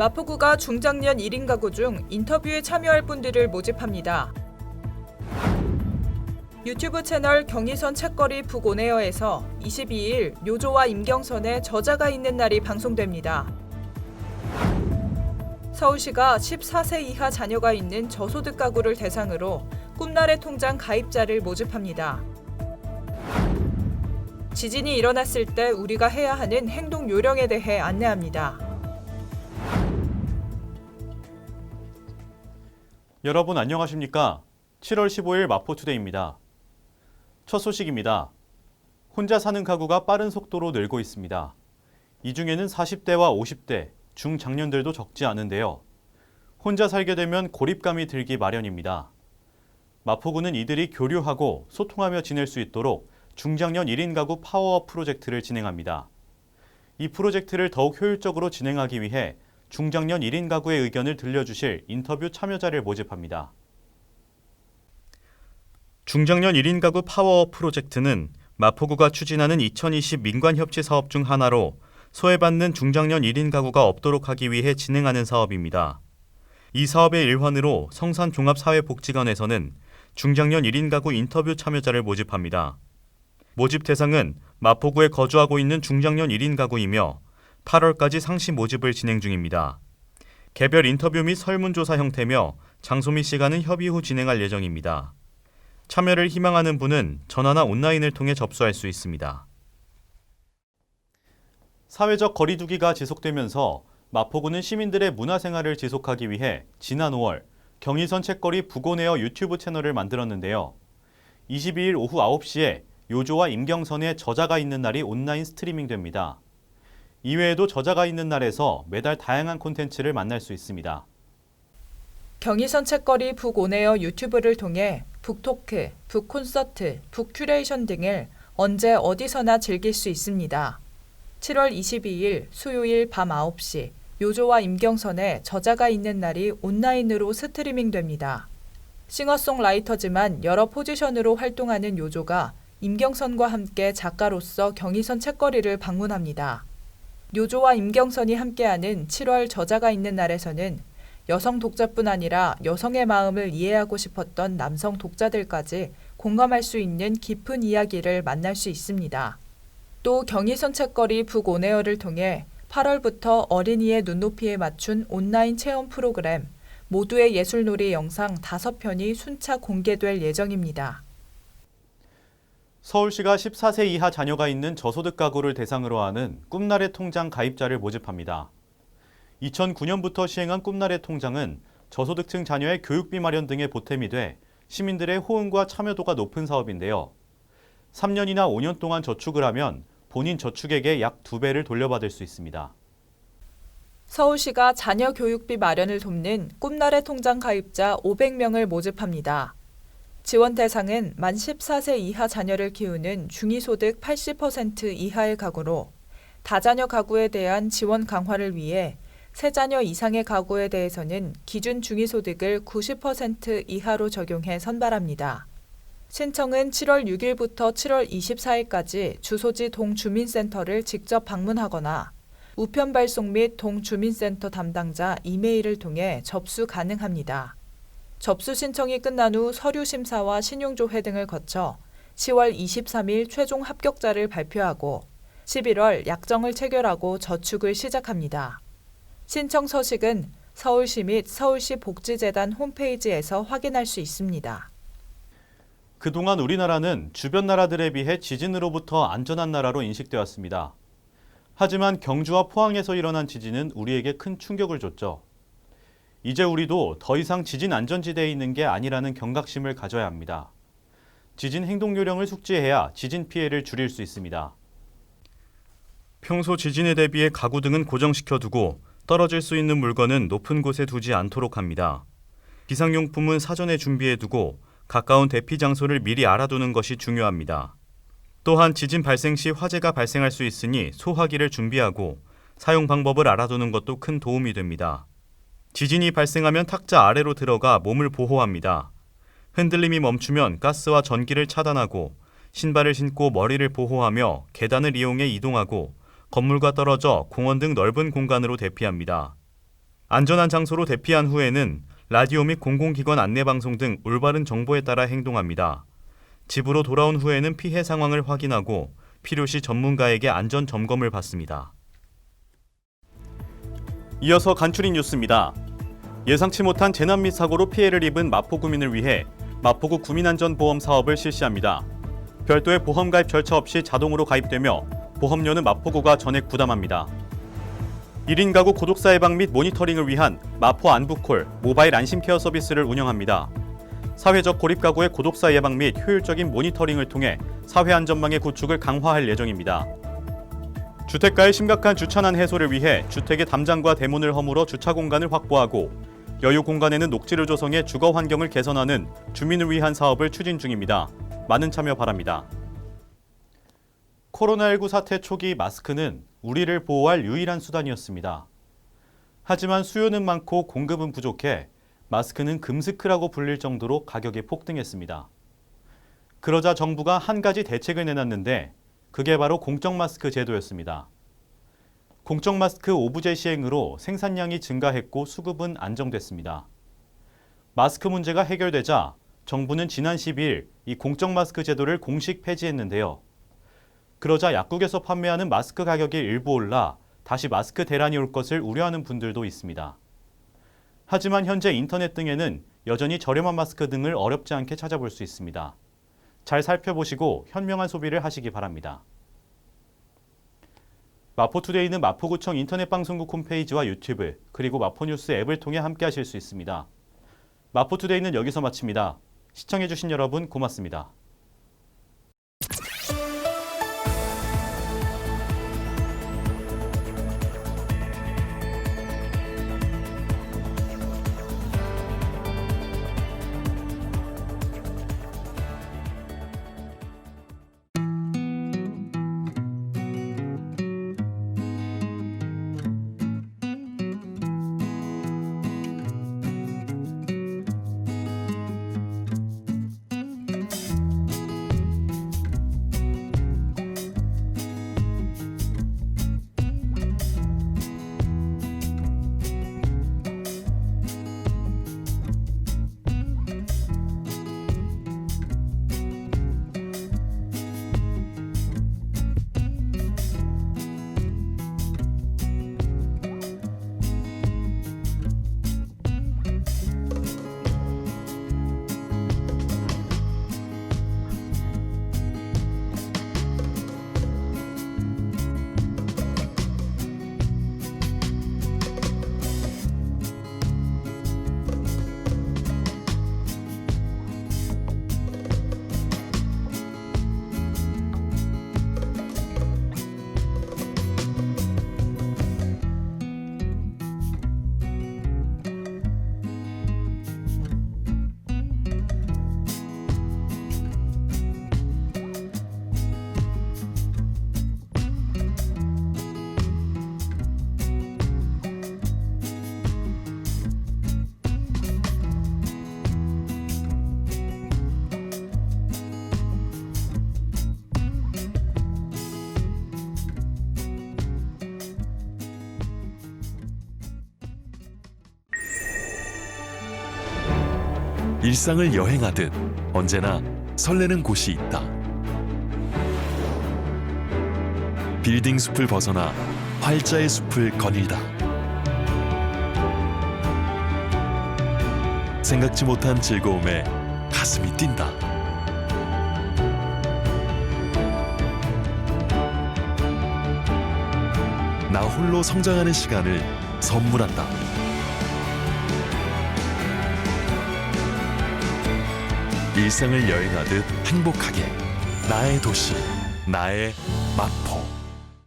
마포구가 중장년 1인 가구 중 인터뷰에 참여할 분들을 모집합니다. 유튜브 채널 경의선 책거리 북온에어에서 22일 요조와 임경선의 저자가 있는 날이 방송됩니다. 서울시가 14세 이하 자녀가 있는 저소득 가구를 대상으로 꿈나래 통장 가입자를 모집합니다. 지진이 일어났을 때 우리가 해야 하는 행동 요령에 대해 안내합니다. 여러분 안녕하십니까? 7월 15일 마포투데이입니다. 첫 소식입니다. 혼자 사는 가구가 빠른 속도로 늘고 있습니다. 이 중에는 40대와 50대, 중장년들도 적지 않은데요. 혼자 살게 되면 고립감이 들기 마련입니다. 마포구는 이들이 교류하고 소통하며 지낼 수 있도록 중장년 1인 가구 파워업 프로젝트를 진행합니다. 이 프로젝트를 더욱 효율적으로 진행하기 위해 중장년 1인 가구의 의견을 들려주실 인터뷰 참여자를 모집합니다. 중장년 1인 가구 파워업 프로젝트는 마포구가 추진하는 2020 민관협치 사업 중 하나로 소외받는 중장년 1인 가구가 없도록 하기 위해 진행하는 사업입니다. 이 사업의 일환으로 성산종합사회복지관에서는 중장년 1인 가구 인터뷰 참여자를 모집합니다. 모집 대상은 마포구에 거주하고 있는 중장년 1인 가구이며 8월까지 상시 모집을 진행 중입니다. 개별 인터뷰 및 설문조사 형태며 장소 및 시간은 협의 후 진행할 예정입니다. 참여를 희망하는 분은 전화나 온라인을 통해 접수할 수 있습니다. 사회적 거리 두기가 지속되면서 마포구는 시민들의 문화생활을 지속하기 위해 지난 5월 경의선 책거리 북온에어 유튜브 채널을 만들었는데요. 22일 오후 9시에 요조와 임경선의 저자가 있는 날이 온라인 스트리밍됩니다. 이외에도 저자가 있는 날에서 매달 다양한 콘텐츠를 만날 수 있습니다. 경의선 책거리 북온에어 유튜브를 통해 북토크, 북콘서트, 북큐레이션 등을 언제 어디서나 즐길 수 있습니다. 7월 22일 수요일 밤 9시 요조와 임경선의 저자가 있는 날이 온라인으로 스트리밍됩니다. 싱어송라이터지만 여러 포지션으로 활동하는 요조가 임경선과 함께 작가로서 경의선 책거리를 방문합니다. 요조와 임경선이 함께하는 7월 저자가 있는 날에서는 여성 독자뿐 아니라 여성의 마음을 이해하고 싶었던 남성 독자들까지 공감할 수 있는 깊은 이야기를 만날 수 있습니다. 또 경의선 책거리 북온에어를 통해 8월부터 어린이의 눈높이에 맞춘 온라인 체험 프로그램 모두의 예술놀이 영상 5편이 순차 공개될 예정입니다. 서울시가 14세 이하 자녀가 있는 저소득 가구를 대상으로 하는 꿈나래 통장 가입자를 모집합니다. 2009년부터 시행한 꿈나래 통장은 저소득층 자녀의 교육비 마련 등에 보탬이 돼 시민들의 호응과 참여도가 높은 사업인데요. 3년이나 5년 동안 저축을 하면 본인 저축액의 약 2배를 돌려받을 수 있습니다. 서울시가 자녀 교육비 마련을 돕는 꿈나래 통장 가입자 500명을 모집합니다. 지원 대상은 만 14세 이하 자녀를 키우는 중위소득 80% 이하의 가구로 다자녀 가구에 대한 지원 강화를 위해 세 자녀 이상의 가구에 대해서는 기준 중위소득을 90% 이하로 적용해 선발합니다. 신청은 7월 6일부터 7월 24일까지 주소지 동주민센터를 직접 방문하거나 우편 발송 및 동주민센터 담당자 이메일을 통해 접수 가능합니다. 접수 신청이 끝난 후 서류 심사와 신용조회 등을 거쳐 10월 23일 최종 합격자를 발표하고 11월 약정을 체결하고 저축을 시작합니다. 신청 서식은 서울시 및 서울시 복지재단 홈페이지에서 확인할 수 있습니다. 그동안 우리나라는 주변 나라들에 비해 지진으로부터 안전한 나라로 인식되었습니다. 하지만 경주와 포항에서 일어난 지진은 우리에게 큰 충격을 줬죠. 이제 우리도 더 이상 지진 안전지대에 있는 게 아니라는 경각심을 가져야 합니다. 지진 행동 요령을 숙지해야 지진 피해를 줄일 수 있습니다. 평소 지진에 대비해 가구 등은 고정시켜두고 떨어질 수 있는 물건은 높은 곳에 두지 않도록 합니다. 비상용품은 사전에 준비해두고 가까운 대피 장소를 미리 알아두는 것이 중요합니다. 또한 지진 발생 시 화재가 발생할 수 있으니 소화기를 준비하고 사용 방법을 알아두는 것도 큰 도움이 됩니다. 지진이 발생하면 탁자 아래로 들어가 몸을 보호합니다. 흔들림이 멈추면 가스와 전기를 차단하고 신발을 신고 머리를 보호하며 계단을 이용해 이동하고 건물과 떨어져 공원 등 넓은 공간으로 대피합니다. 안전한 장소로 대피한 후에는 라디오 및 공공기관 안내방송 등 올바른 정보에 따라 행동합니다. 집으로 돌아온 후에는 피해 상황을 확인하고 필요시 전문가에게 안전 점검을 받습니다. 이어서 간추린 뉴스입니다. 예상치 못한 재난 및 사고로 피해를 입은 마포구민을 위해 마포구 구민안전보험 사업을 실시합니다. 별도의 보험 가입 절차 없이 자동으로 가입되며 보험료는 마포구가 전액 부담합니다. 1인 가구 고독사 예방 및 모니터링을 위한 마포 안부콜 모바일 안심케어 서비스를 운영합니다. 사회적 고립 가구의 고독사 예방 및 효율적인 모니터링을 통해 사회 안전망의 구축을 강화할 예정입니다. 주택가의 심각한 주차난 해소를 위해 주택의 담장과 대문을 허물어 주차 공간을 확보하고 여유 공간에는 녹지를 조성해 주거 환경을 개선하는 주민을 위한 사업을 추진 중입니다. 많은 참여 바랍니다. 코로나19 사태 초기 마스크는 우리를 보호할 유일한 수단이었습니다. 하지만 수요는 많고 공급은 부족해 마스크는 금스크라고 불릴 정도로 가격이 폭등했습니다. 그러자 정부가 한 가지 대책을 내놨는데 그게 바로 공적 마스크 제도였습니다. 공적 마스크 오부제 시행으로 생산량이 증가했고 수급은 안정됐습니다. 마스크 문제가 해결되자 정부는 지난 12일 이 공적 마스크 제도를 공식 폐지했는데요. 그러자 약국에서 판매하는 마스크 가격이 일부 올라 다시 마스크 대란이 올 것을 우려하는 분들도 있습니다. 하지만 현재 인터넷 등에는 여전히 저렴한 마스크 등을 어렵지 않게 찾아볼 수 있습니다. 잘 살펴보시고 현명한 소비를 하시기 바랍니다. 마포투데이는 마포구청 인터넷방송국 홈페이지와 유튜브 그리고 마포뉴스 앱을 통해 함께하실 수 있습니다. 마포투데이는 여기서 마칩니다. 시청해주신 여러분 고맙습니다. 일상을 여행하듯 언제나 설레는 곳이 있다. 빌딩 숲을 벗어나 활자의 숲을 거닐다. 생각지 못한 즐거움에 가슴이 뛴다. 나 홀로 성장하는 시간을 선물한다. 일상을 여행하듯 행복하게 나의 도시, 나의 마포.